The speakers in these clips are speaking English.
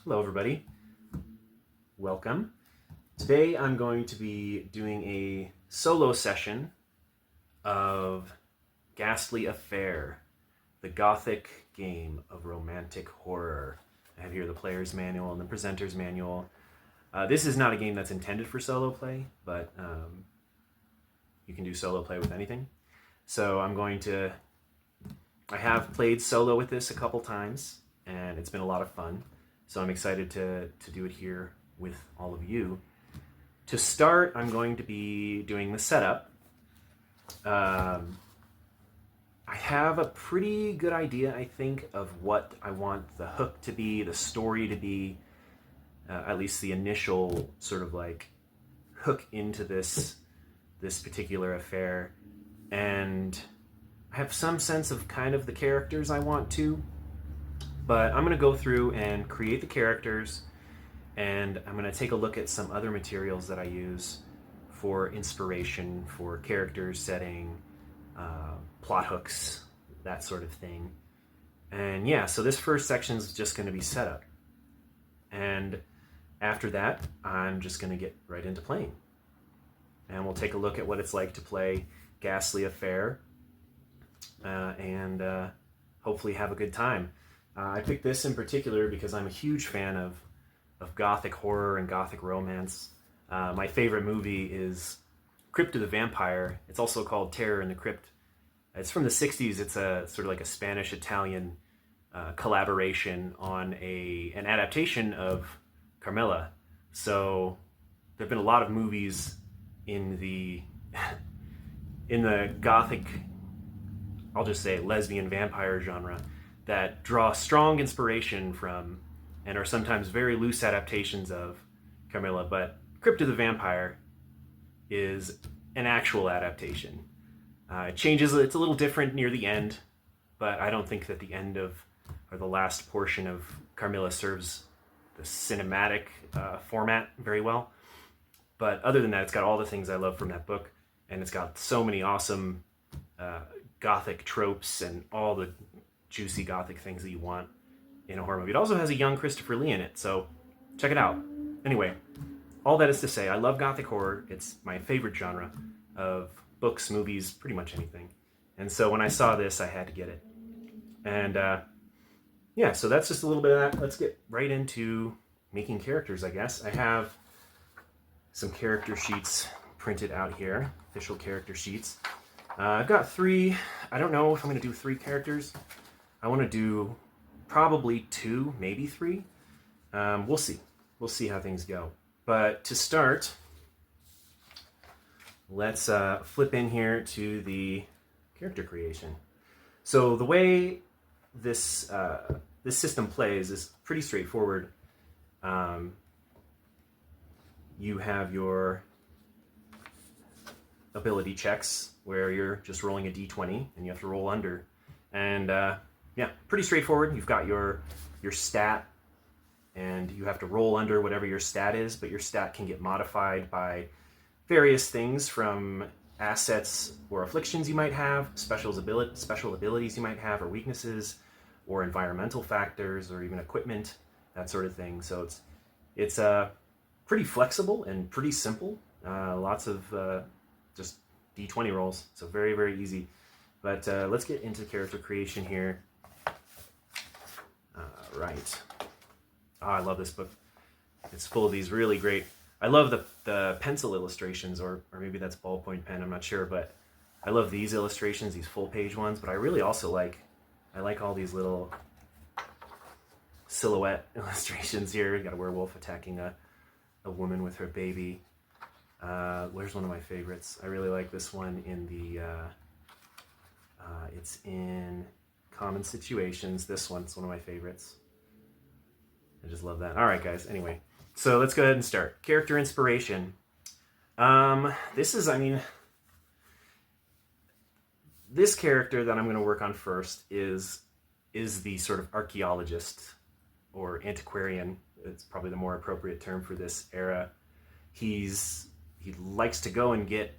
Hello everybody, welcome. Today I'm going to be doing a solo session of Ghastly Affair, the Gothic game of romantic horror. I have here the player's manual and the presenter's manual. This is not a game that's intended for solo play, but you can do solo play with anything. So I have played solo with this a couple times, and it's been a lot of fun. So I'm excited to do it here with all of you. To start, I'm going to be doing the setup. I have a pretty good idea, I think, of what I want the hook to be, the story to be, at least the initial sort of like hook into this particular affair. And I have some sense of kind of the characters I want to, but I'm going to go through and create the characters, and I'm going to take a look at some other materials that I use for inspiration, for characters, setting, plot hooks, that sort of thing. And yeah, so this first section is just going to be setup. And after that, I'm just going to get right into playing. And we'll take a look at what it's like to play Ghastly Affair, and hopefully have a good time. I picked this in particular because I'm a huge fan of Gothic horror and Gothic romance. My favorite movie is Crypt of the Vampire. It's also called Terror in the Crypt. It's from the 60s. It's a sort of like a Spanish-Italian collaboration on an adaptation of Carmilla. So there have been a lot of movies in the Gothic, I'll just say lesbian vampire genre, that draw strong inspiration from and are sometimes very loose adaptations of Carmilla, but Crypt of the Vampire is an actual adaptation. It changes, it's a little different near the end, but I don't think that the end of, or the last portion of Carmilla serves the cinematic format very well. But other than that, it's got all the things I love from that book, and it's got so many awesome Gothic tropes and all the juicy Gothic things that you want in a horror movie. It also has a young Christopher Lee in it, so check it out. Anyway, all that is to say, I love Gothic horror. It's my favorite genre of books, movies, pretty much anything. And so when I saw this, I had to get it. And yeah, so that's just a little bit of that. Let's get right into making characters, I guess. I have some character sheets printed out here, official character sheets. I've got 3. I don't know if I'm going to do 3 characters. I want to do probably 2, maybe 3. We'll see. We'll see how things go. But to start, let's flip in here to the character creation. So the way this system plays is pretty straightforward. You have your ability checks where you're just rolling a d20 and you have to roll under. And yeah, pretty straightforward. You've got your stat, and you have to roll under whatever your stat is, but your stat can get modified by various things, from assets or afflictions you might have, special abilities you might have, or weaknesses, or environmental factors, or even equipment, that sort of thing. So it's pretty flexible and pretty simple. Lots of just d20 rolls, so very, very easy. But let's get into character creation here. Right. Oh, I love this book. It's full of these really great... I love the pencil illustrations, or maybe that's ballpoint pen, I'm not sure, but I love these illustrations, these full-page ones, but I really also like all these little silhouette illustrations here. You got a werewolf attacking a woman with her baby. Where's one of my favorites? I really like this one in the... it's in Common Situations. This one's one of my favorites. I just love that. All right, guys. Anyway, so let's go ahead and start. Character inspiration. This character that I'm going to work on first is the sort of archaeologist or antiquarian. It's probably the more appropriate term for this era. He likes to go and get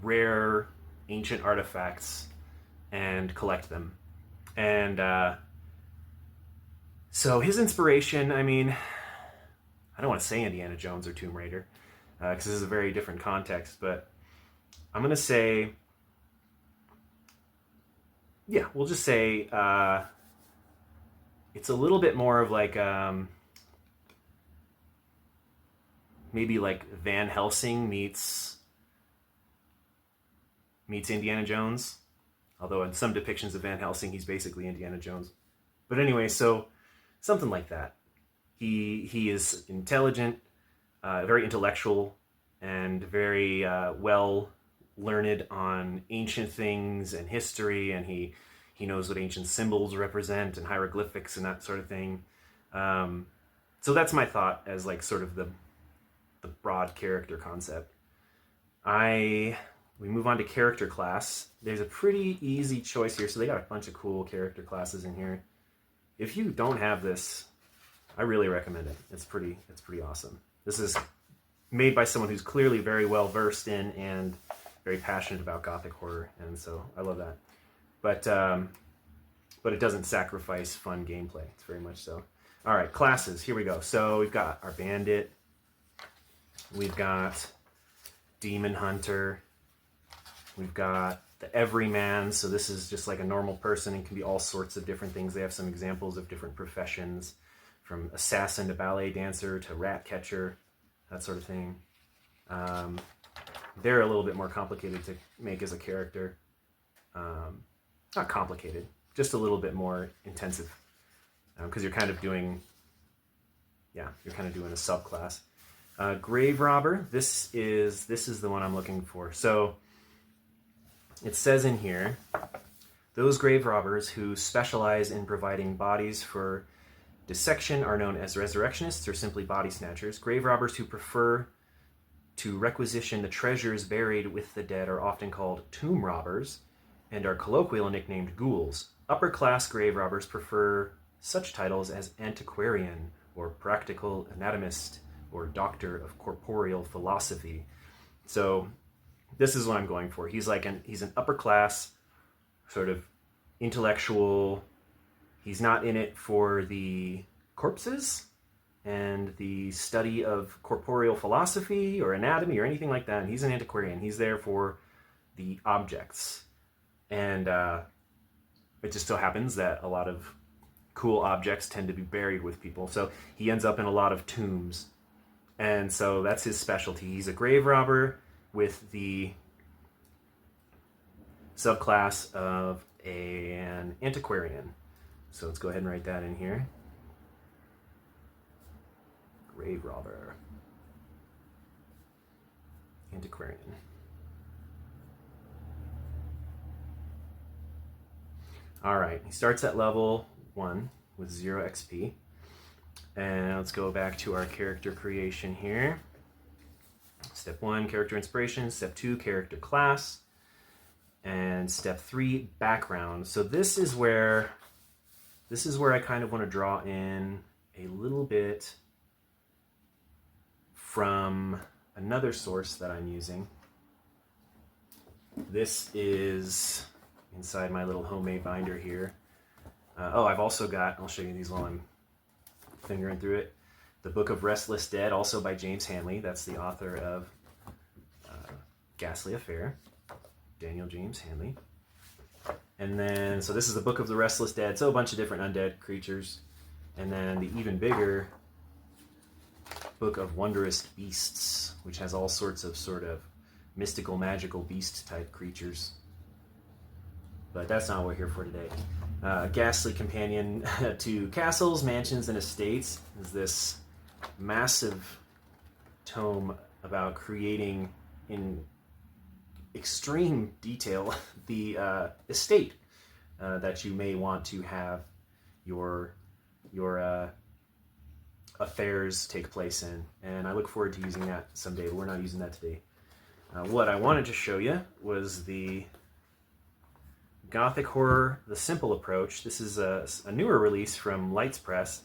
rare ancient artifacts and collect them. And So his inspiration, I mean, I don't want to say Indiana Jones or Tomb Raider, because this is a very different context, but I'm going to say, yeah, we'll just say it's a little bit more of like maybe like Van Helsing meets Indiana Jones. Although in some depictions of Van Helsing, he's basically Indiana Jones. But anyway, so something like that. He is intelligent, very intellectual, and very well learned on ancient things and history, and he knows what ancient symbols represent and hieroglyphics and that sort of thing. So that's my thought as like sort of the broad character concept. We move on to character class. There's a pretty easy choice here. So they got a bunch of cool character classes in here. If you don't have this, I really recommend it. It's pretty awesome. This is made by someone who's clearly very well versed in and very passionate about Gothic horror, and so I love that. But it doesn't sacrifice fun gameplay. It's very much so. All right, classes. Here we go. So we've got our bandit. We've got demon hunter. We've got the everyman. So this is just like a normal person and can be all sorts of different things. They have some examples of different professions, from assassin to ballet dancer to rat catcher, that sort of thing. They're a little bit more complicated to make as a character. Not complicated, just a little bit more intensive, because you're kind of doing a subclass. Grave robber. This is the one I'm looking for. So it says in here, those grave robbers who specialize in providing bodies for dissection are known as resurrectionists or simply body snatchers. Grave robbers who prefer to requisition the treasures buried with the dead are often called tomb robbers and are colloquially nicknamed ghouls. Upper class grave robbers prefer such titles as antiquarian or practical anatomist or doctor of corporeal philosophy. So this is what I'm going for. He's an upper class sort of intellectual. He's not in it for the corpses and the study of corporeal philosophy or anatomy or anything like that. And he's an antiquarian. He's there for the objects. And it just so happens that a lot of cool objects tend to be buried with people. So he ends up in a lot of tombs. And so that's his specialty. He's a grave robber with the subclass of an antiquarian. So let's go ahead and write that in here. Grave robber. Antiquarian. Alright, he starts at level 1 with 0 XP. And let's go back to our character creation here. Step 1, character inspiration. Step 2, character class. And step 3, background. So this is where I kind of want to draw in a little bit from another source that I'm using. This is inside my little homemade binder here. I've also got, I'll show you these while I'm fingering through it, the Book of Restless Dead, also by James Hanley. That's the author of Ghastly Affair, Daniel James Hanley. And then, so this is the Book of the Restless Dead, so a bunch of different undead creatures. And then the even bigger Book of Wondrous Beasts, which has all sorts of sort of mystical, magical beast type creatures. But that's not what we're here for today. Ghastly Companion to Castles, Mansions, and Estates is this massive tome about creating in extreme detail the estate that you may want to have your affairs take place in. And I look forward to using that someday, but we're not using that today. What I wanted to show you was the Gothic Horror, the Simple Approach. This is a newer release from Lightspress.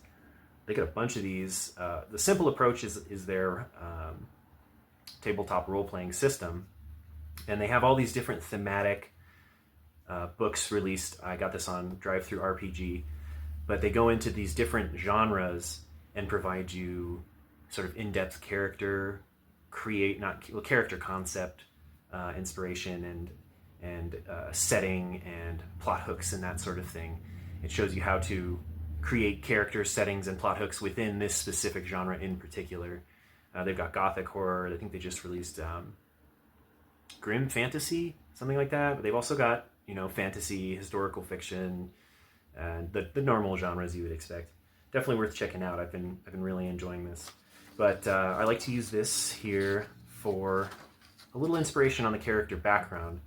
They got a bunch of these. The Simple Approach is their tabletop role-playing system. And they have all these different thematic books released. I got this on Drive-Thru RPG. but they go into these different genres and provide you sort of in-depth character character concept, inspiration, and setting and plot hooks and that sort of thing. It shows you how to create character settings and plot hooks within this specific genre in particular. They've got Gothic horror. I think they just released grim fantasy, something like that. But they've also got, fantasy, historical fiction, and the normal genres you would expect. Definitely worth checking out. I've been really enjoying this. But I like to use this here for a little inspiration on the character background.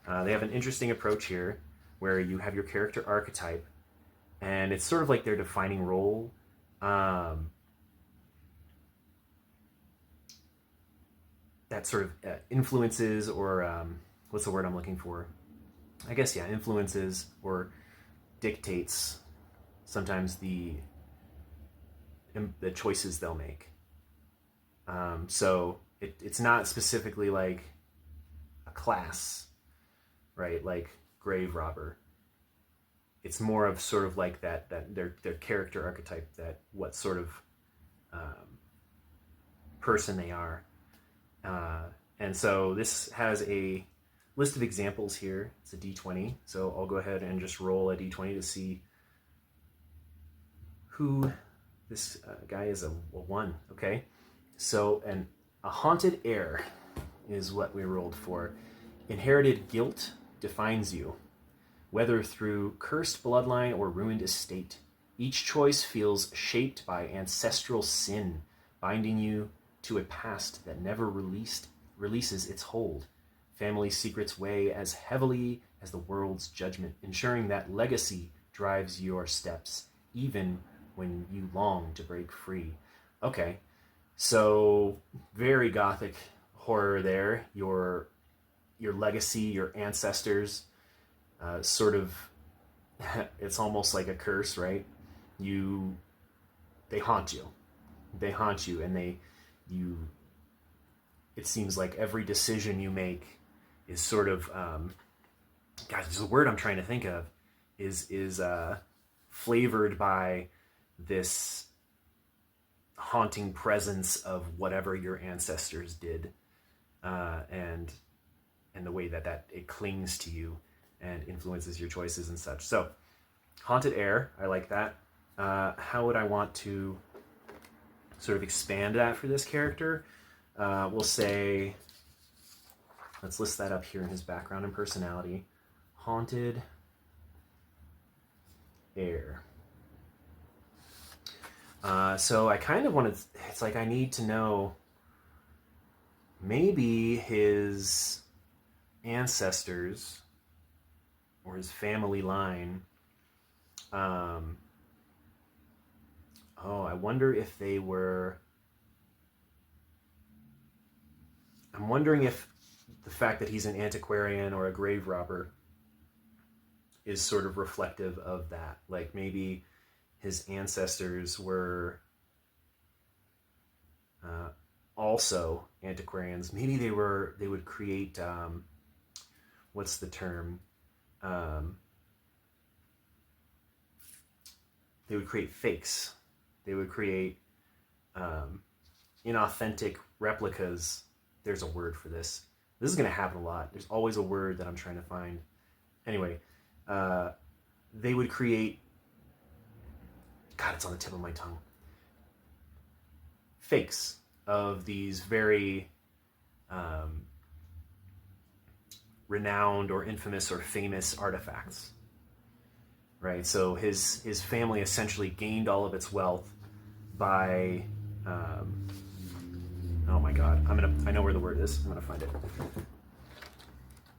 They have an interesting approach here where you have your character archetype, and it's sort of like their defining role. That sort of influences, or what's the word I'm looking for? I guess, yeah, influences or dictates sometimes the choices they'll make. So it's not specifically like a class, right? Like grave robber. It's more of sort of like that their character archetype, that what sort of person they are. And so this has a list of examples here. It's a d20, so I'll go ahead and just roll a d20 to see who this guy is. A 1. Okay, so a haunted heir is what we rolled for. Inherited guilt defines you, whether through cursed bloodline or ruined estate. Each choice feels shaped by ancestral sin, binding you to a past that never releases its hold. Family secrets weigh as heavily as the world's judgment, ensuring that legacy drives your steps, even when you long to break free. Okay, so very Gothic horror there. Your legacy, your ancestors, sort of, it's almost like a curse, right? They haunt you. They haunt you, and it seems like every decision you make is sort of, gosh, there's a word I'm trying to think of, is flavored by this haunting presence of whatever your ancestors did, and the way that it clings to you and influences your choices and such. So, haunted heir, I like that. How would I want to sort of expand that for this character? We'll say, let's list that up here in his background and personality. Haunted heir. So I kind of wanted, it's like I need to know maybe his ancestors or his family line. I wonder if they were, I'm wondering if the fact that he's an antiquarian or a grave robber is sort of reflective of that. Like maybe his ancestors were also antiquarians. Maybe they would create, what's the term? They would create fakes. They would create inauthentic replicas. There's a word for this. This is going to happen a lot. There's always a word that I'm trying to find. Anyway, they would create, God, it's on the tip of my tongue, fakes of these very renowned or infamous or famous artifacts. Right, so his family essentially gained all of its wealth by, oh my God, I know where the word is. I'm gonna find it.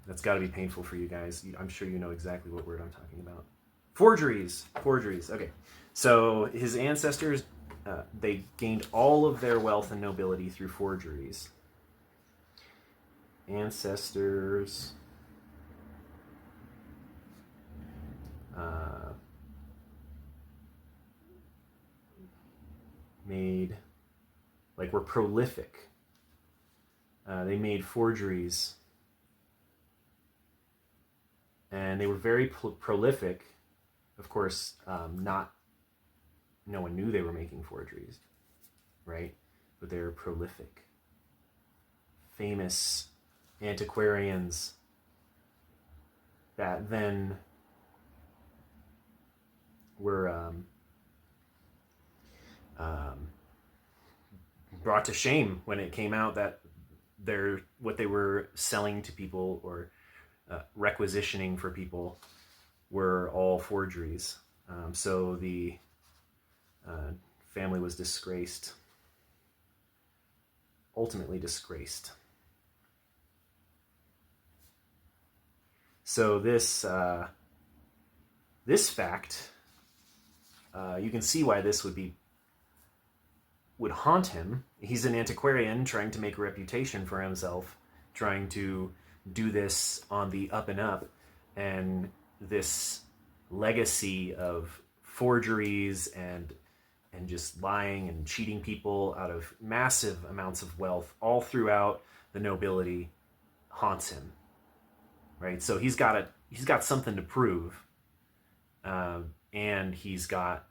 That's got to be painful for you guys. I'm sure you know exactly what word I'm talking about. Forgeries. Okay, so his ancestors, they gained all of their wealth and nobility through forgeries. Ancestors. Were prolific. They made forgeries, and they were very prolific. of course, no one knew they were making forgeries, right? But they were prolific, famous antiquarians that then were brought to shame when it came out that what they were selling to people or requisitioning for people were all forgeries. So the family was disgraced, ultimately disgraced. So this fact, you can see why this would haunt him. He's an antiquarian trying to make a reputation for himself, trying to do this on the up and up, and this legacy of forgeries and just lying and cheating people out of massive amounts of wealth all throughout the nobility haunts him, right? So he's got something to prove, and he's got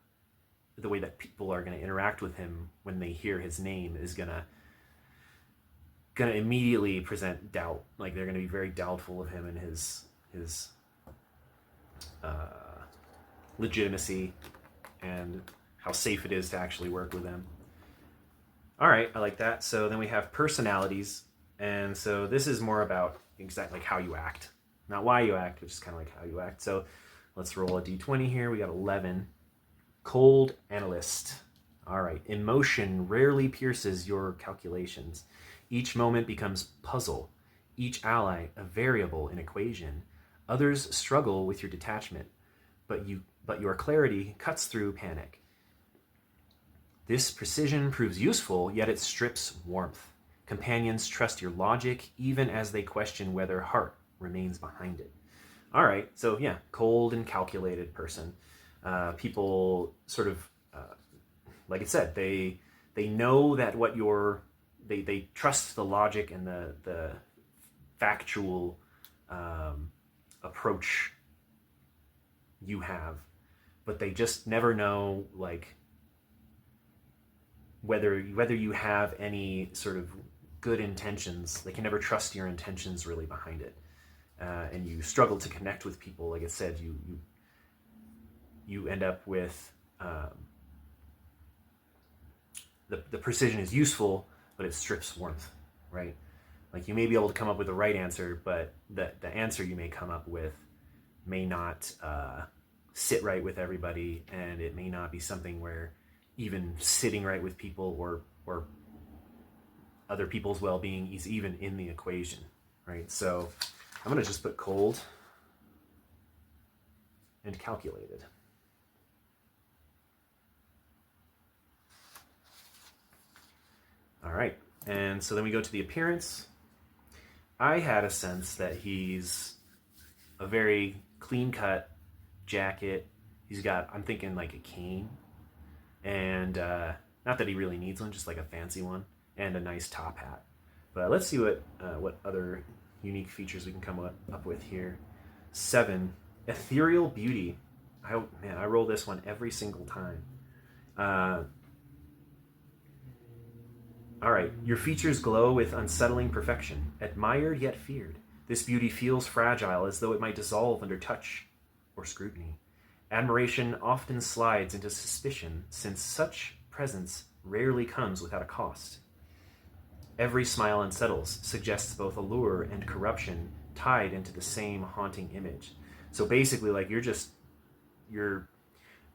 the way that people are going to interact with him when they hear his name is gonna immediately present doubt. Like they're going to be very doubtful of him and his legitimacy and how safe it is to actually work with them. All right, I like that. So then we have personalities, and so this is more about exactly like how you act, not why you act, which is kind of like how you act. So let's roll a d20 here. We got 11. Cold analyst. All right. Emotion rarely pierces your calculations. Each moment becomes puzzle. Each ally a variable in equation. Others struggle with your detachment, but your clarity cuts through panic. This precision proves useful, yet it strips warmth. Companions trust your logic, even as they question whether heart remains behind it. All right, so yeah, cold and calculated person. People sort of, like I said, they know that they trust the logic and the factual approach you have, but they just never know like whether you have any sort of good intentions. They can never trust your intentions really behind it, and you struggle to connect with people. Like I said, you end up with the precision is useful, but it strips warmth, right? Like you may be able to come up with the right answer, but the answer you may come up with may not sit right with everybody, and it may not be something where even sitting right with people or other people's well-being is even in the equation, right? So I'm going to just put cold and calculated. All right, and so then we go to the appearance. I had a sense that he's a very clean-cut jacket. He's got, I'm thinking like a cane, and not that he really needs one, just like a fancy one, and a nice top hat. But let's see what other unique features we can come up with here. 7, ethereal beauty. I roll this one every single time. All right, your features glow with unsettling perfection, admired yet feared. This beauty feels fragile, as though it might dissolve under touch or scrutiny. Admiration often slides into suspicion, since such presence rarely comes without a cost. Every smile unsettles, suggests both allure and corruption tied into the same haunting image. So basically, like you're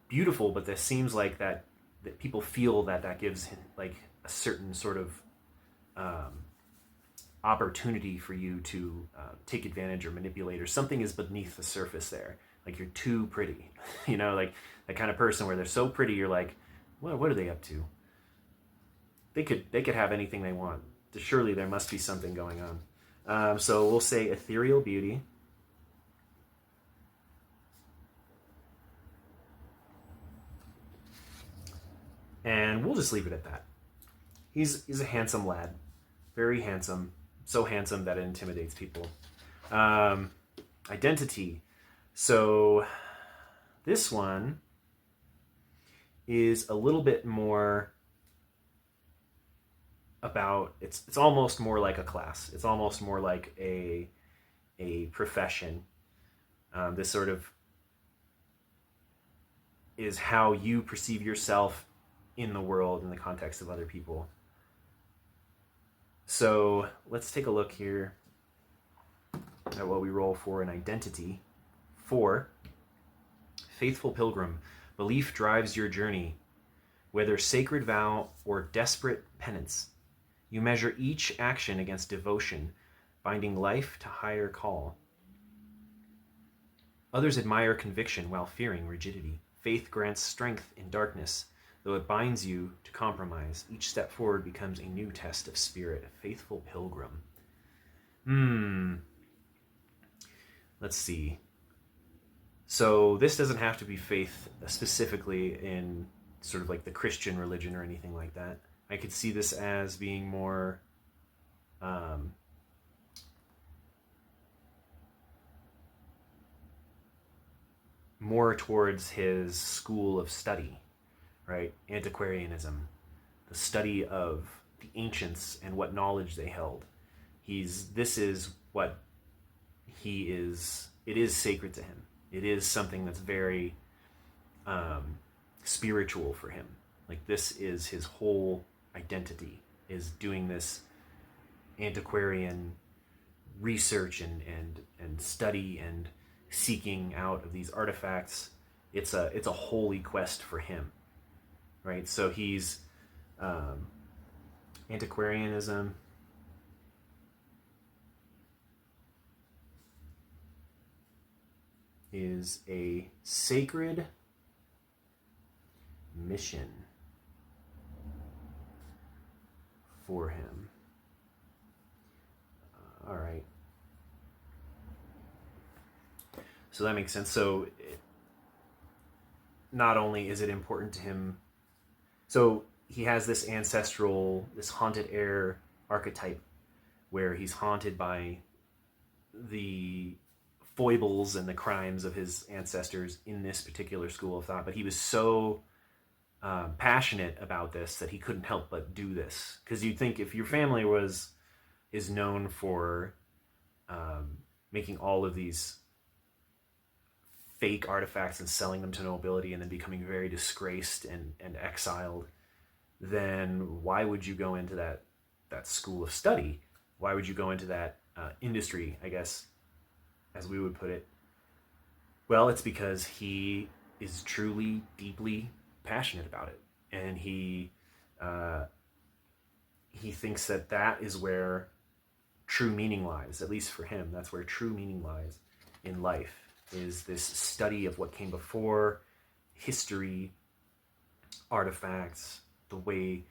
beautiful, but this seems like that people feel that gives him like a certain sort of opportunity for you to take advantage or manipulate, or something is beneath the surface there. Like you're too pretty, like that kind of person where they're so pretty, you're like, what are they up to? They could have anything they want. Surely there must be something going on. So we'll say ethereal beauty. And we'll just leave it at that. He's a handsome lad. Very handsome. So handsome that it intimidates people. Identity. So This one is a little bit more about, it's almost more like a class. It's almost more like a profession. This sort of is how you perceive yourself in the world in the context of other people. So let's take a look here at what we roll for an identity. 4, faithful pilgrim, belief drives your journey, whether sacred vow or desperate penance. You measure each action against devotion, binding life to higher call. Others admire conviction while fearing rigidity. Faith grants strength in darkness, though it binds you to compromise. Each step forward becomes a new test of spirit. A faithful pilgrim. Let's see. So this doesn't have to be faith specifically in sort of like the Christian religion or anything like that. I could see this as being more more towards his school of study, right? Antiquarianism, the study of the ancients and what knowledge they held. This is what he is. It is sacred to him. It is something that's very spiritual for him. Like, this is his whole identity, is doing this antiquarian research and study and seeking out of these artifacts. It's a holy quest for him, right? So he's antiquarianism is a sacred mission for him. All right. So that makes sense. So not only is it important to him, so he has this ancestral, this haunted heir archetype where he's haunted by the foibles and the crimes of his ancestors in this particular school of thought, but he was so passionate about this that he couldn't help but do this. Because you'd think if your family is known for making all of these fake artifacts and selling them to nobility and then becoming very disgraced and exiled, then why would you go into that school of study? Why would you go into that industry, I guess, as we would put it? Well, it's because he is truly, deeply passionate about it. And he thinks that is where true meaning lies, at least for him. That's where true meaning lies in life, is this study of what came before, history, artifacts, the way,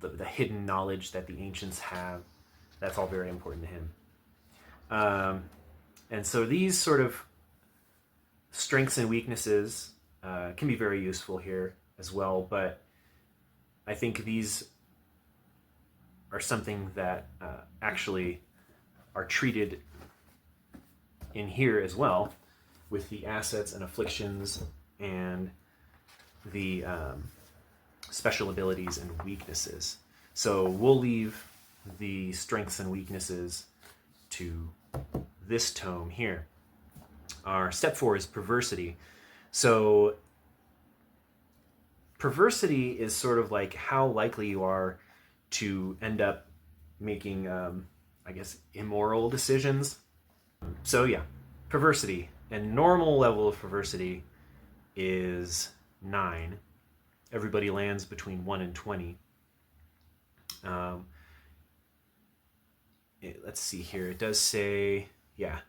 the hidden knowledge that the ancients have. That's all very important to him. And so these sort of strengths and weaknesses can be very useful here as well, but I think these are something that actually are treated in here as well, with the assets and afflictions and the special abilities and weaknesses. So we'll leave the strengths and weaknesses to this tome here. Our step 4 is perversity. So perversity is sort of like how likely you are to end up making, I guess, immoral decisions. So yeah, perversity. And normal level of perversity is 9. Everybody lands between 1 and 20. Let's see here. It does say, yeah,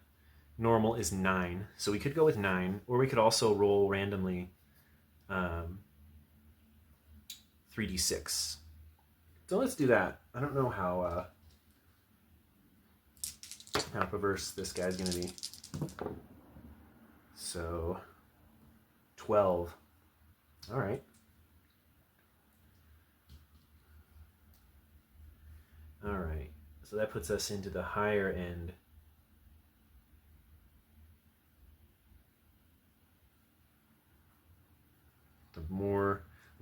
normal is 9. So we could go with 9, or we could also roll randomly 3d6. So let's do that. I don't know how perverse this guy's going to be. So 12. All right. All right. So that puts us into the higher end.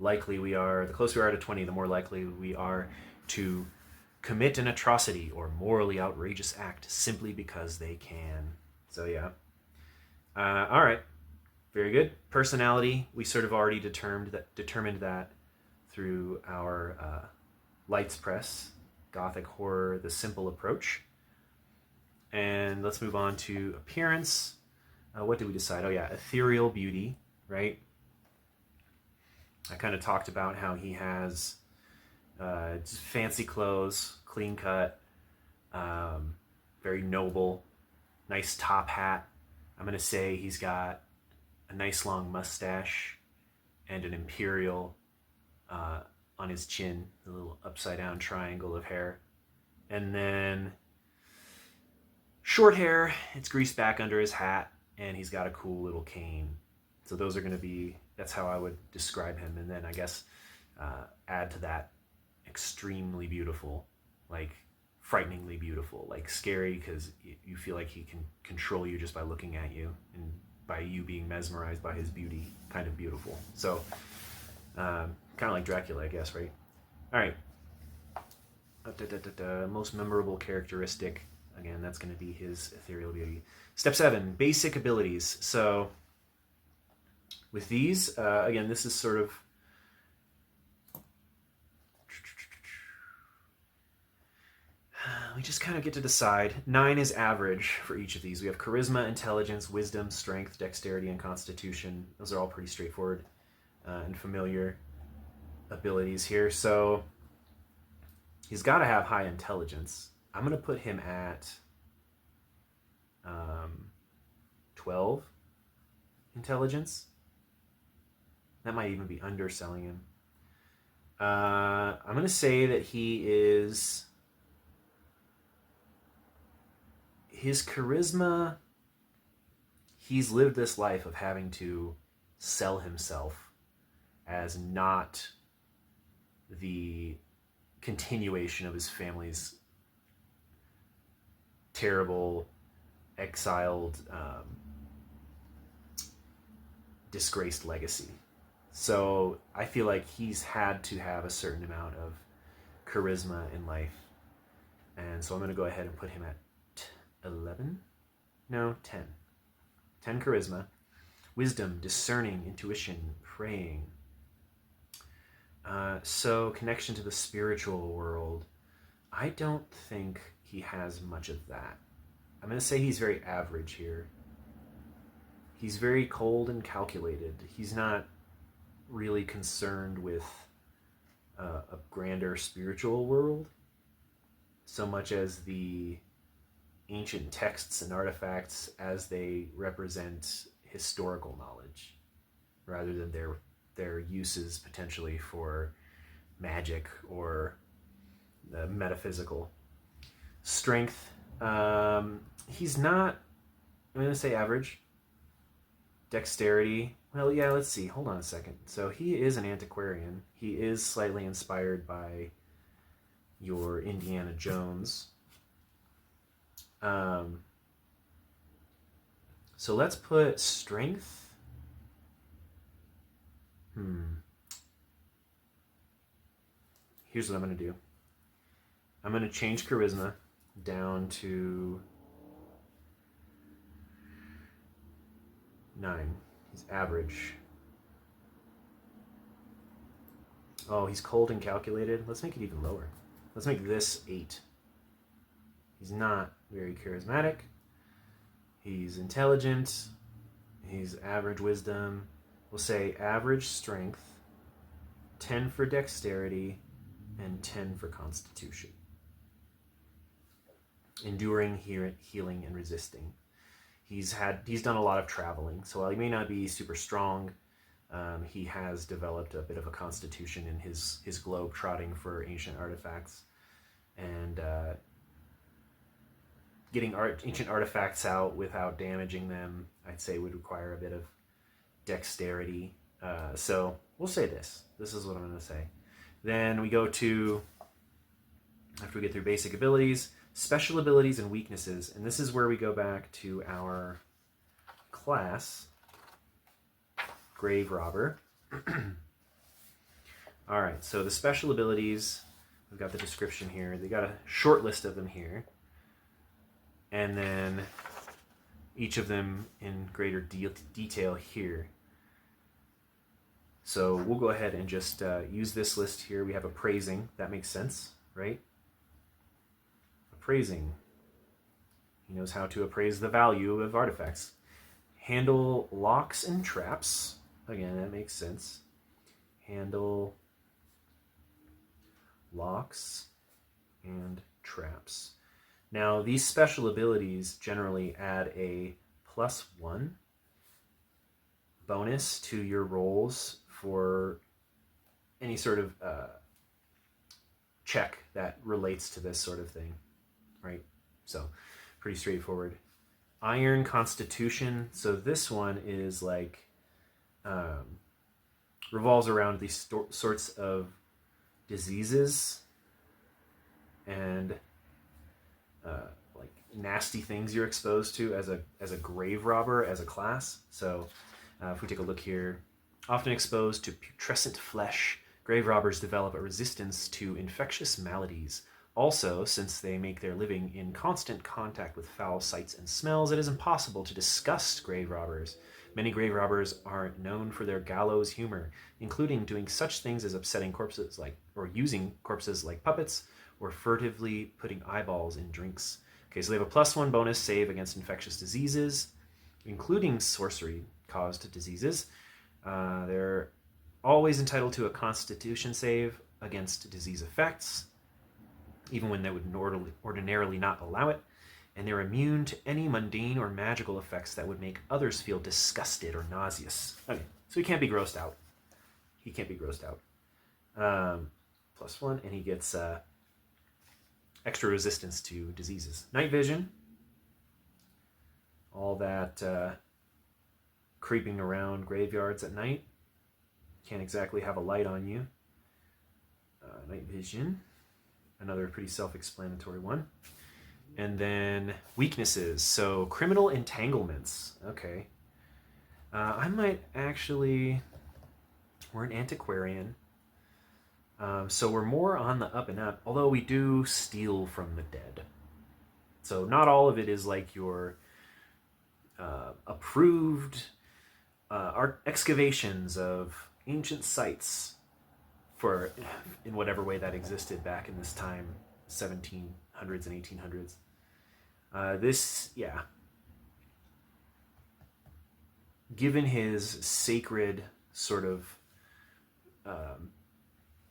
likely we are, the closer we are to 20, the more likely we are to commit an atrocity or morally outrageous act simply because they can. So yeah. All right. Very good. Personality, we sort of already determined that through our Lightspress, Gothic Horror, the simple approach. And let's move on to appearance. What did we decide? Oh yeah, ethereal beauty, right? I kind of talked about how he has just fancy clothes, clean cut, very noble, nice top hat. I'm going to say he's got a nice long mustache and an imperial on his chin, a little upside down triangle of hair. And then short hair, it's greased back under his hat, and he's got a cool little cane. So those are going to be, that's how I would describe him. And then I guess add to that extremely beautiful, like frighteningly beautiful, like scary because you feel like he can control you just by looking at you and by you being mesmerized by his beauty, kind of beautiful. So kind of like Dracula, I guess, right? All right. Most memorable characteristic. Again, that's going to be his ethereal beauty. Step 7, basic abilities. So with these, again, this is sort of we just kind of get to decide. 9 is average for each of these. We have charisma, intelligence, wisdom, strength, dexterity, and constitution. Those are all pretty straightforward and familiar abilities here. So he's got to have high intelligence. I'm going to put him at 12 intelligence. That might even be underselling him. I'm going to say that he is... His charisma, he's lived this life of having to sell himself as not the continuation of his family's terrible, exiled, disgraced legacy. So I feel like he's had to have a certain amount of charisma in life. And so I'm going to go ahead and put him at 11? No, 10. 10 charisma. Wisdom, discerning, intuition, praying. So connection to the spiritual world. I don't think he has much of that. I'm going to say he's very average here. He's very cold and calculated. He's not really concerned with a grander spiritual world so much as the ancient texts and artifacts as they represent historical knowledge rather than their uses potentially for magic or the metaphysical. Strength, he's not, I'm going to say average. Dexterity, well, yeah, let's see, hold on a second. So he is an antiquarian. He is slightly inspired by your Indiana Jones. So let's put strength. Here's what I'm going to do. I'm going to change charisma down to 9. He's average. Oh, he's cold and calculated. Let's make it even lower. Let's make this 8. He's not very charismatic. He's intelligent. He's average wisdom. We'll say average strength, 10 for dexterity, and 10 for constitution. Enduring, healing, and resisting. He's done a lot of traveling, so while he may not be super strong, he has developed a bit of a constitution in his globe trotting for ancient artifacts. And getting ancient artifacts out without damaging them, I'd say would require a bit of dexterity. So we'll say this. This is what I'm going to say. Then we go to, after we get through basic abilities, special abilities and weaknesses. And this is where we go back to our class, Grave Robber. All right, so the special abilities, we've got the description here. They got a short list of them here. And then each of them in greater detail here. So we'll go ahead and just use this list here. We have appraising. That makes sense, right? Appraising. He knows how to appraise the value of artifacts. Handle locks and traps. Again, that makes sense. Handle locks and traps. Now, these special abilities generally add a +1 bonus to your rolls for any sort of check that relates to this sort of thing, right? So, pretty straightforward. Iron Constitution. So this one is like revolves around these sorts of diseases and like nasty things you're exposed to as a grave robber as a class. So if we take a look here, often exposed to putrescent flesh, grave robbers develop a resistance to infectious maladies. Also, since they make their living in constant contact with foul sights and smells, it is impossible to disgust grave robbers. Many grave robbers are known for their gallows humor, including doing such things as upsetting corpses or using corpses like puppets, or furtively putting eyeballs in drinks. Okay, so they have a +1 bonus save against infectious diseases, including sorcery-caused diseases. They're always entitled to a Constitution save against disease effects, even when they would ordinarily not allow it. And they're immune to any mundane or magical effects that would make others feel disgusted or nauseous. Okay, so he can't be grossed out. He can't be grossed out. +1, and he gets extra resistance to diseases. Night vision. All that creeping around graveyards at night. Can't exactly have a light on you. Night vision. Another pretty self-explanatory one. And then weaknesses. So criminal entanglements. Okay. I might actually... We're an antiquarian. So we're more on the up and up, although we do steal from the dead. So not all of it is like your approved art excavations of ancient sites for in whatever way that existed back in this time, 1700s and 1800s. Given his sacred sort of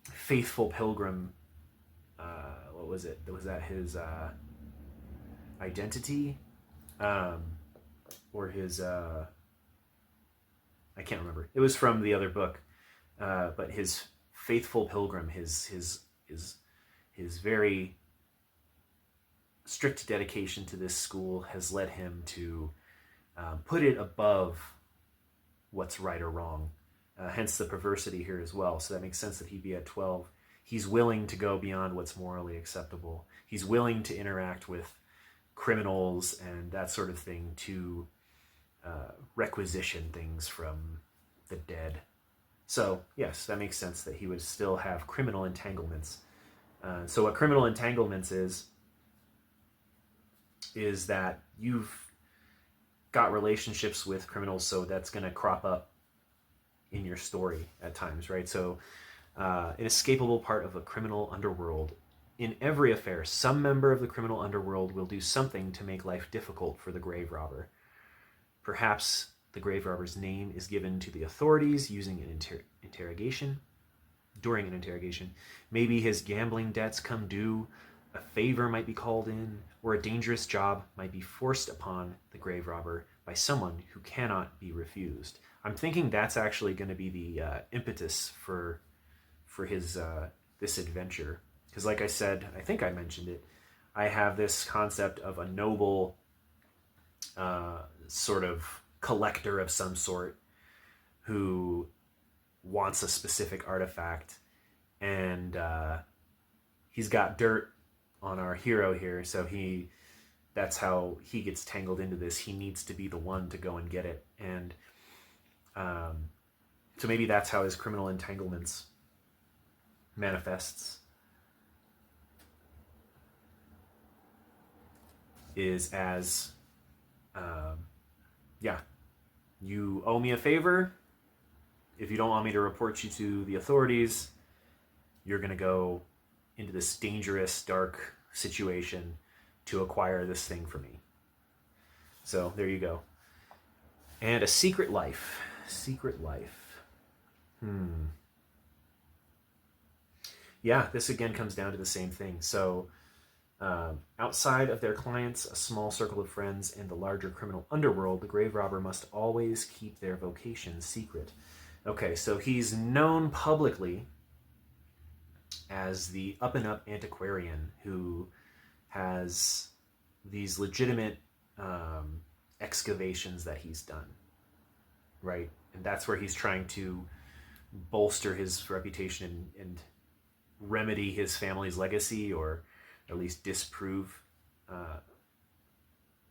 faithful pilgrim, what was it? Was that his identity? Or his... I can't remember. It was from the other book. But his faithful pilgrim, his very strict dedication to this school has led him to put it above what's right or wrong. Hence the perversity here as well. So that makes sense that he'd be at 12. He's willing to go beyond what's morally acceptable. He's willing to interact with criminals and that sort of thing to requisition things from the dead. So, yes, that makes sense that he would still have criminal entanglements. So what criminal entanglements is that you've got relationships with criminals, so that's going to crop up in your story at times, right? So an inescapable part of a criminal underworld. In every affair, some member of the criminal underworld will do something to make life difficult for the grave robber. Perhaps the grave robber's name is given to the authorities using an interrogation. During an interrogation, maybe his gambling debts come due, a favor might be called in, or a dangerous job might be forced upon the grave robber by someone who cannot be refused. I'm thinking that's actually going to be the impetus for his this adventure, because like I said, I think I mentioned it, I have this concept of a noble sort of collector of some sort who wants a specific artifact, and he's got dirt on our hero here, so that's how he gets tangled into this. He needs to be the one to go and get it, and so maybe that's how his criminal entanglements manifests is as, yeah, you owe me a favor. If you don't want me to report you to the authorities, you're going to go into this dangerous, dark situation to acquire this thing for me. So there you go. And a secret life. Secret life. Yeah, this again comes down to the same thing. So outside of their clients, a small circle of friends, and the larger criminal underworld, the grave robber must always keep their vocation secret. Okay, so he's known publicly as the up-and-up antiquarian who has these legitimate excavations that he's done, right? And that's where he's trying to bolster his reputation and remedy his family's legacy, or at least disprove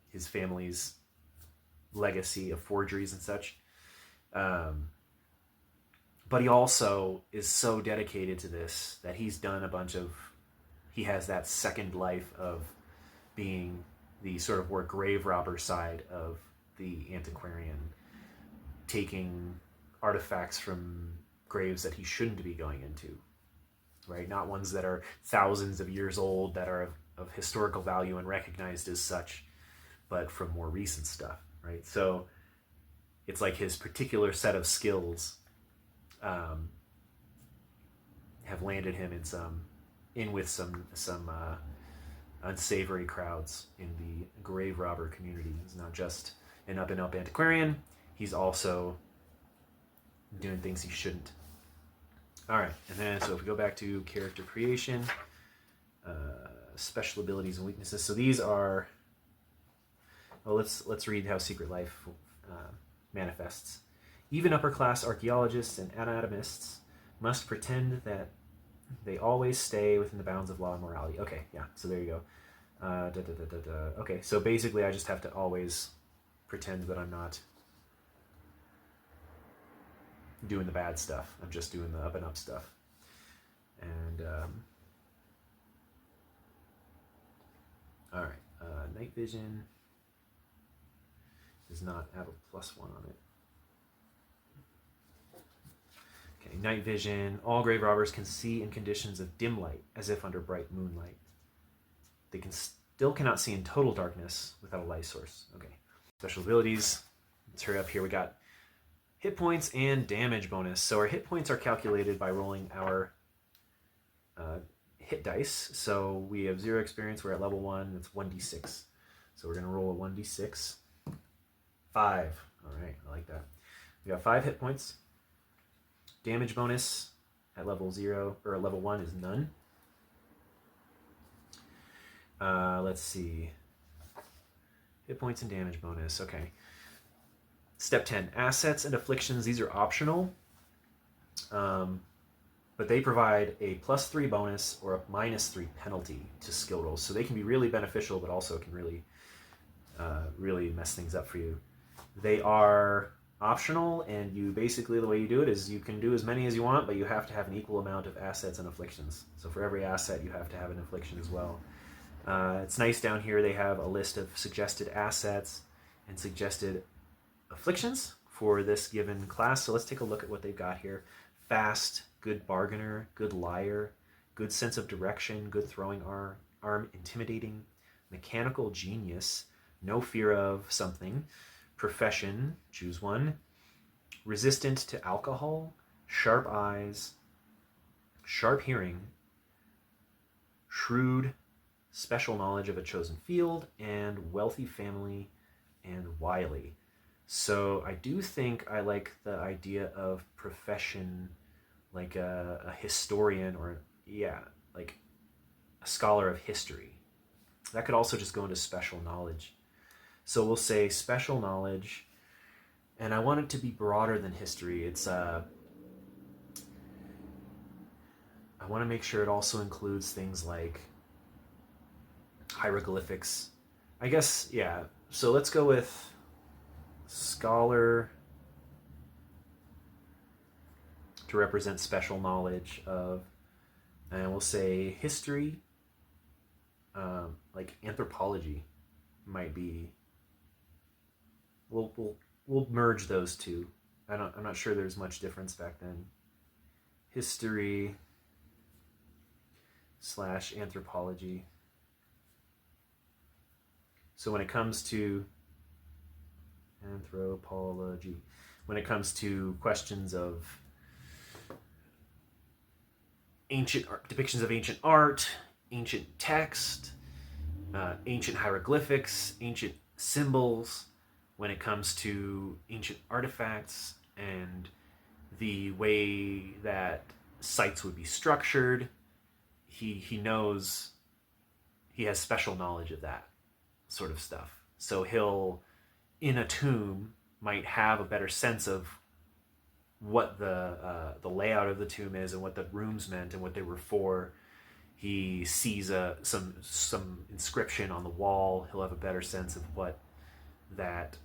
his family's legacy of forgeries and such. But he also is so dedicated to this that he's done he has that second life of being the sort of more grave robber side of the antiquarian, taking artifacts from graves that he shouldn't be going into, right? Not ones that are thousands of years old that are of historical value and recognized as such, but from more recent stuff, right? So it's like his particular set of skills have landed him with some unsavory crowds in the grave robber community. He's not just an up and up antiquarian, he's also doing things he shouldn't. All right, and then so if we go back to character creation, special abilities and weaknesses. So these are, well, let's read how Secret Life manifests. Even upper-class archaeologists and anatomists must pretend that they always stay within the bounds of law and morality. Okay, yeah, so there you go. Okay, so basically I just have to always pretend that I'm not doing the bad stuff. I'm just doing the up-and-up stuff. And, all right, night vision does not have a +1 on it. Okay, night vision. All grave robbers can see in conditions of dim light, as if under bright moonlight. They still cannot see in total darkness without a light source. Okay. Special abilities. Let's hurry up here. We got hit points and damage bonus. So our hit points are calculated by rolling our hit dice. So we have 0 experience. We're at level 1. It's 1d6. So we're going to roll a 1d6. 5. All right. I like that. We got 5 hit points. Damage bonus at level 0 or level 1 is none. Let's see. Hit points and damage bonus. Okay. Step 10. Assets and afflictions. These are optional, but they provide a +3 bonus or a -3 penalty to skill rolls. So they can be really beneficial, but also can really, really mess things up for you. They are optional, and you basically, the way you do it is you can do as many as you want, but you have to have an equal amount of assets and afflictions. So for every asset, you have to have an affliction as well. It's nice down here they have a list of suggested assets and suggested afflictions for this given class. So let's take a look at what they've got here. Fast, good bargainer, good liar, good sense of direction, good throwing arm, intimidating, mechanical genius, no fear of something, profession, choose one, resistant to alcohol, sharp eyes, sharp hearing, shrewd, special knowledge of a chosen field, and wealthy family, and wily. So I do think I like the idea of profession, like a historian, or like a scholar of history. That could also just go into special knowledge. So we'll say special knowledge, and I want it to be broader than history. It's I want to make sure it also includes things like hieroglyphics. I guess, yeah. So let's go with scholar to represent special knowledge of will say history, like anthropology might be. We'll merge those two. I'm not sure there's much difference back then. History / anthropology. So when it comes to anthropology, when it comes to questions of ancient art, depictions of ancient art, ancient text, ancient hieroglyphics, ancient symbols, when it comes to ancient artifacts and the way that sites would be structured, he knows, he has special knowledge of that sort of stuff. So he'll, in a tomb, might have a better sense of what the layout of the tomb is and what the rooms meant and what they were for. He sees some inscription on the wall. He'll have a better sense of what that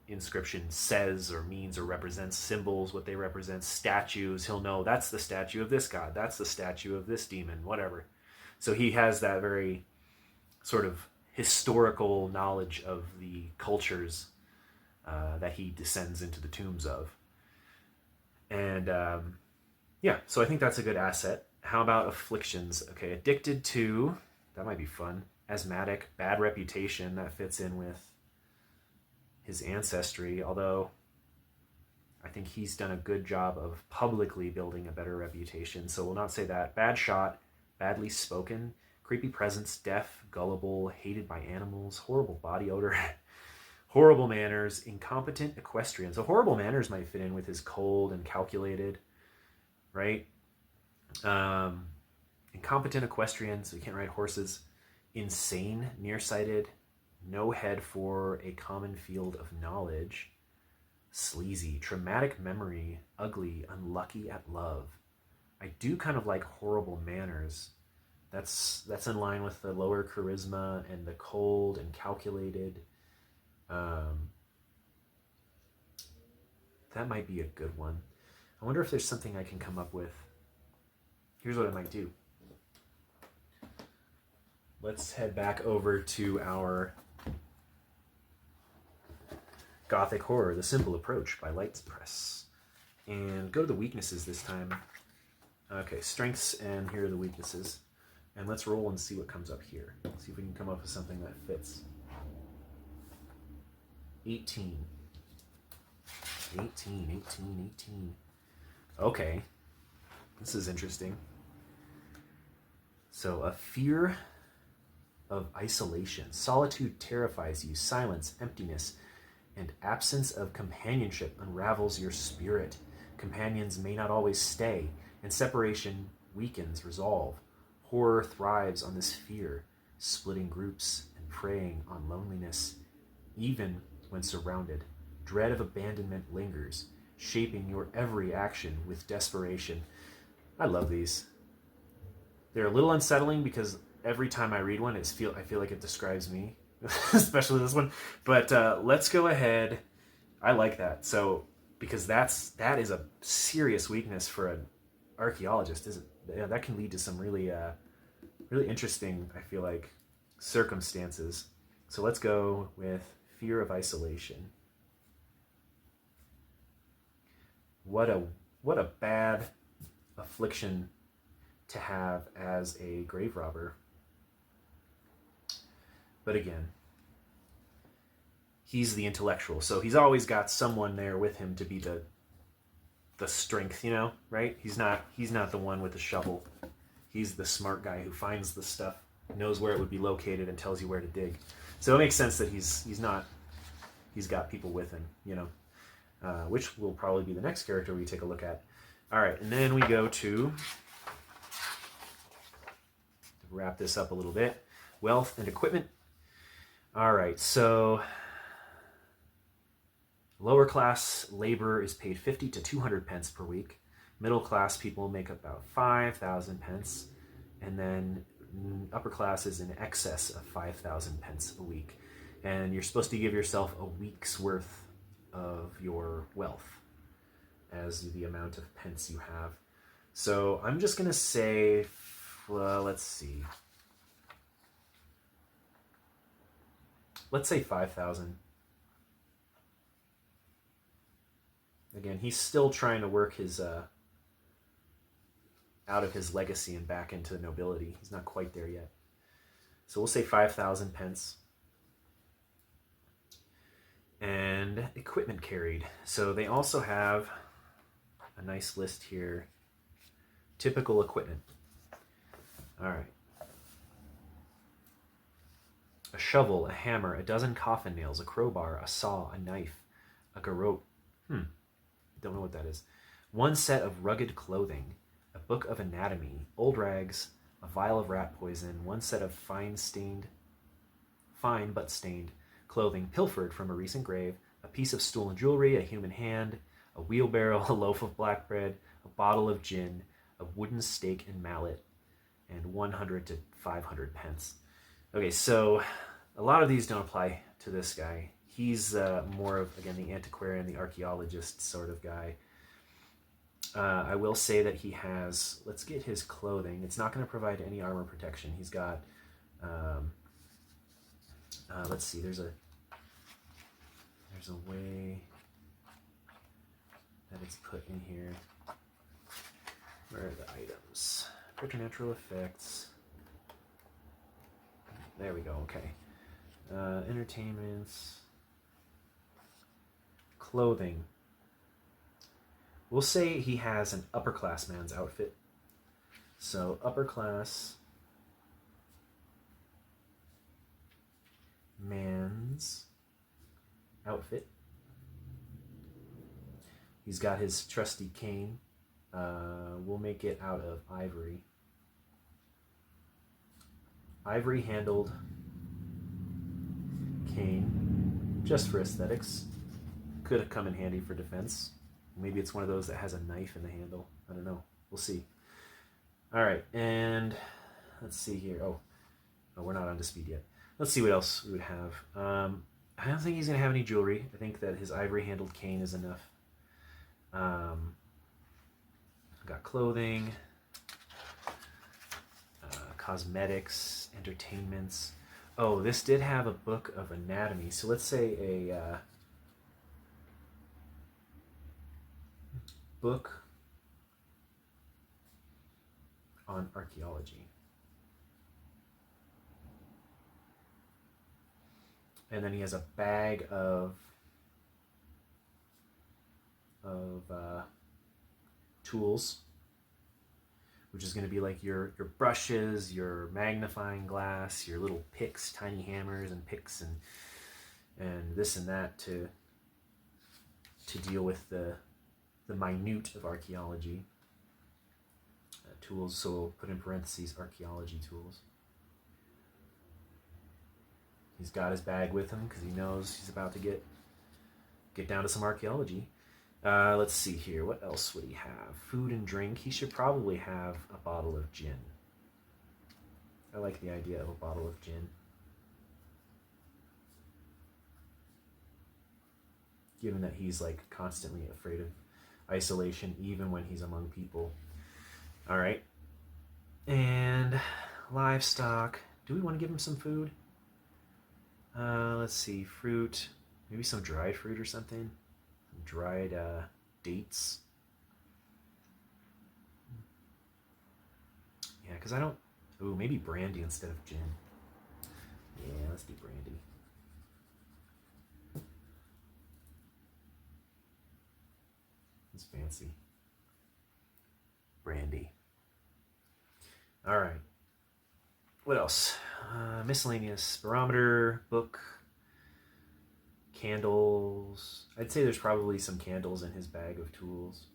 inscription says or means or represents. Symbols, what they represent. Statues, he'll know that's the statue of this god, that's the statue of this demon, whatever. So he has that very sort of historical knowledge of the cultures that he descends into the tombs of. And yeah, so I think that's a good asset. How about afflictions? Okay, addicted to, that might be fun. Asthmatic, bad reputation, that fits in with his ancestry, although I think he's done a good job of publicly building a better reputation, so we'll not say that. Bad shot, badly spoken, creepy presence, deaf, gullible, hated by animals, horrible body odor, horrible manners, incompetent equestrian. So horrible manners might fit in with his cold and calculated, right? Incompetent equestrian, so he can't ride horses. Insane, nearsighted, no head for a common field of knowledge. Sleazy, traumatic memory, ugly, unlucky at love. I do kind of like horrible manners. That's in line with the lower charisma and the cold and calculated. That might be a good one. I wonder if there's something I can come up with. Here's what I might do. Let's head back over to our Gothic Horror, The Simple Approach by Lightspress. And go to the weaknesses this time. Okay, strengths, and here are the weaknesses. And let's roll and see what comes up here. See if we can come up with something that fits. 18. Okay. This is interesting. So, a fear of isolation. Solitude terrifies you. Silence, emptiness, and absence of companionship unravels your spirit. Companions may not always stay, and separation weakens resolve. Horror thrives on this fear, splitting groups and preying on loneliness. Even when surrounded, dread of abandonment lingers, shaping your every action with desperation. I love these. They're a little unsettling because every time I read one, I feel like it describes me, especially this one. But let's go ahead. I like that. So because that is a serious weakness for an archaeologist, isn't it? Yeah, that can lead to some really interesting, I feel like, circumstances. So let's go with fear of isolation. What a bad affliction to have as a grave robber. But again, he's the intellectual, so he's always got someone there with him to be the strength, you know, right? He's not the one with the shovel. He's the smart guy who finds the stuff, knows where it would be located, and tells you where to dig. So it makes sense that he's got people with him, you know, which will probably be the next character we take a look at. All right, and then we go to wrap this up a little bit. Wealth and equipment. All right, so lower class labor is paid 50 to 200 pence per week. Middle class people make about 5,000 pence, and then upper class is in excess of 5,000 pence a week. And you're supposed to give yourself a week's worth of your wealth as the amount of pence you have. So I'm just going to say let's see. Let's say 5,000. Again, he's still trying to work his out of his legacy and back into nobility. He's not quite there yet. So we'll say 5,000 pence. And equipment carried. So they also have a nice list here. Typical equipment. All right. A shovel, a hammer, a dozen coffin nails, a crowbar, a saw, a knife, a garrote. Don't know what that is. One set of rugged clothing, a book of anatomy, old rags, a vial of rat poison, one set of fine but stained clothing pilfered from a recent grave, a piece of stool and jewelry, a human hand, a wheelbarrow, a loaf of black bread, a bottle of gin, a wooden stake and mallet, and 100 to 500 pence. Okay, so a lot of these don't apply to this guy. He's more of, again, the antiquarian, the archaeologist sort of guy. I will say that he has, let's get his clothing. It's not going to provide any armor protection. He's got, let's see, there's a way that it's put in here. Where are the items? Preternatural effects. There we go, okay. Entertainments. Clothing. We'll say he has an upper class man's outfit. So upper class man's outfit. He's got his trusty cane. We'll make it out of ivory. Ivory handled cane, just for aesthetics. Could have come in handy for defense. Maybe it's one of those that has a knife in the handle. I don't know. We'll see. All right, and let's see here. Oh, we're not on to speed yet. Let's see what else we would have. I don't think he's going to have any jewelry. I think that his ivory-handled cane is enough. Got clothing, cosmetics, entertainments. Oh, this did have a book of anatomy. So let's say a book on archaeology. And then he has a bag of tools, which is going to be like your brushes, your magnifying glass, your little picks, tiny hammers and picks, and this and that to deal with the minute of archaeology. Tools, so we'll put in parentheses archaeology tools. He's got his bag with him because he knows he's about to get down to some archaeology. Let's see here. What else would he have? Food and drink. He should probably have a bottle of gin. I like the idea of a bottle of gin. Given that he's like constantly afraid of isolation, even when he's among people. All right. And livestock. Do we want to give him some food? Let's see. Fruit. Maybe some dried fruit or something. Dried dates. Yeah, because I don't... Ooh, maybe brandy instead of gin. Yeah, let's do brandy. It's fancy. Brandy. All right. What else? Miscellaneous. Barometer, book, candles. I'd say there's probably some candles in his bag of tools.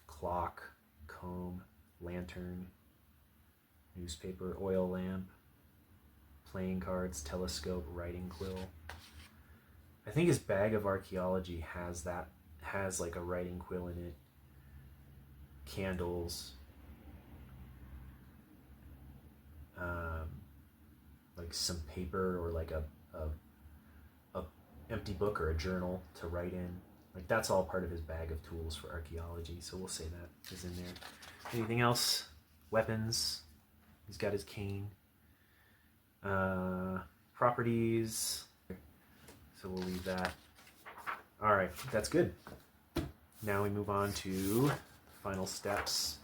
Clock, comb, lantern, newspaper, oil lamp, playing cards, telescope, writing quill. I think his bag of archaeology has like a writing quill in it, candles, like some paper or like a empty book or a journal to write in. Like that's all part of his bag of tools for archaeology, so we'll say that is in there. Anything else? Weapons. He's got his cane. Properties. So we'll leave that. All right, that's good. Now we move on to final steps.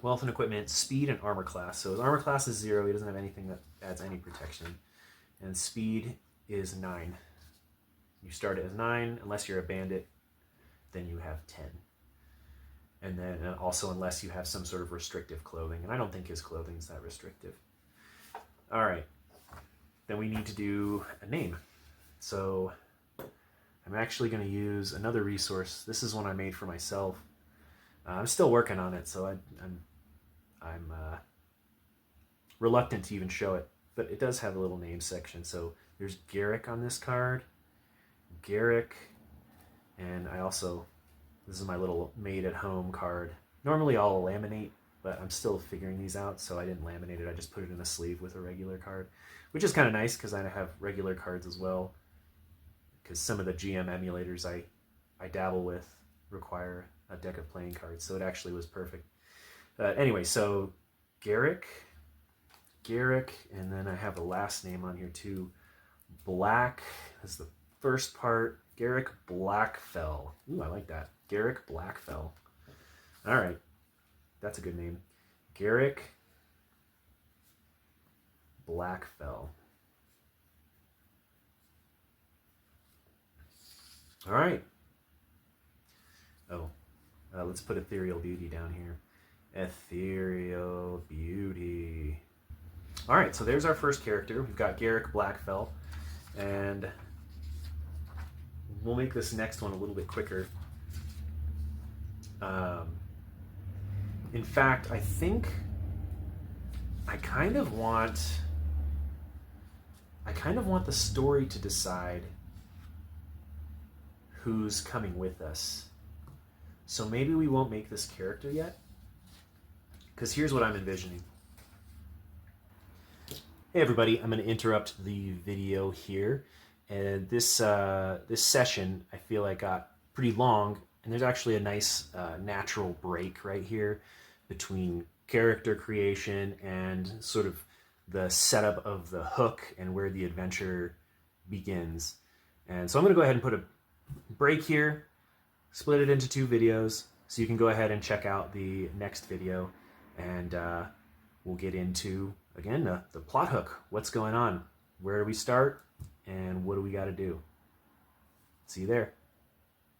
Wealth and equipment, speed and armor class. So his armor class is 0. He doesn't have anything that adds any protection. And speed is 9. You start it as 9. Unless you're a bandit, then you have 10. And then also unless you have some sort of restrictive clothing. And I don't think his clothing is that restrictive. All right. Then we need to do a name. So I'm actually going to use another resource. This is one I made for myself. I'm still working on it, so I'm reluctant to even show it. But it does have a little name section. So there's Garrick on this card. Garrick. And I also, this is my little made-at-home card. Normally I'll laminate, but I'm still figuring these out, so I didn't laminate it. I just put it in a sleeve with a regular card, which is kind of nice because I have regular cards as well. Because some of the GM emulators I dabble with require a deck of playing cards, so it actually was perfect. Anyway, so Garrick, and then I have a last name on here too. Black is the first part. Garrick Blackfell. Ooh, I like that. Garrick Blackfell. All right, that's a good name. Garrick Blackfell. All right. Oh, let's put Ethereal Beauty down here. Ethereal Beauty. All right, so there's our first character. We've got Garrick Blackfell, and we'll make this next one a little bit quicker. In fact, I think I kind of want the story to decide who's coming with us. So maybe we won't make this character yet, because here's what I'm envisioning. Hey everybody, I'm going to interrupt the video here, and this session I feel like got pretty long, and there's actually a nice natural break right here between character creation and sort of the setup of the hook and where the adventure begins. And so I'm going to go ahead and put a break here, split it into 2 videos, so you can go ahead and check out the next video, and we'll get into, again, the plot hook. What's going on? Where do we start? And what do we got to do? See you there.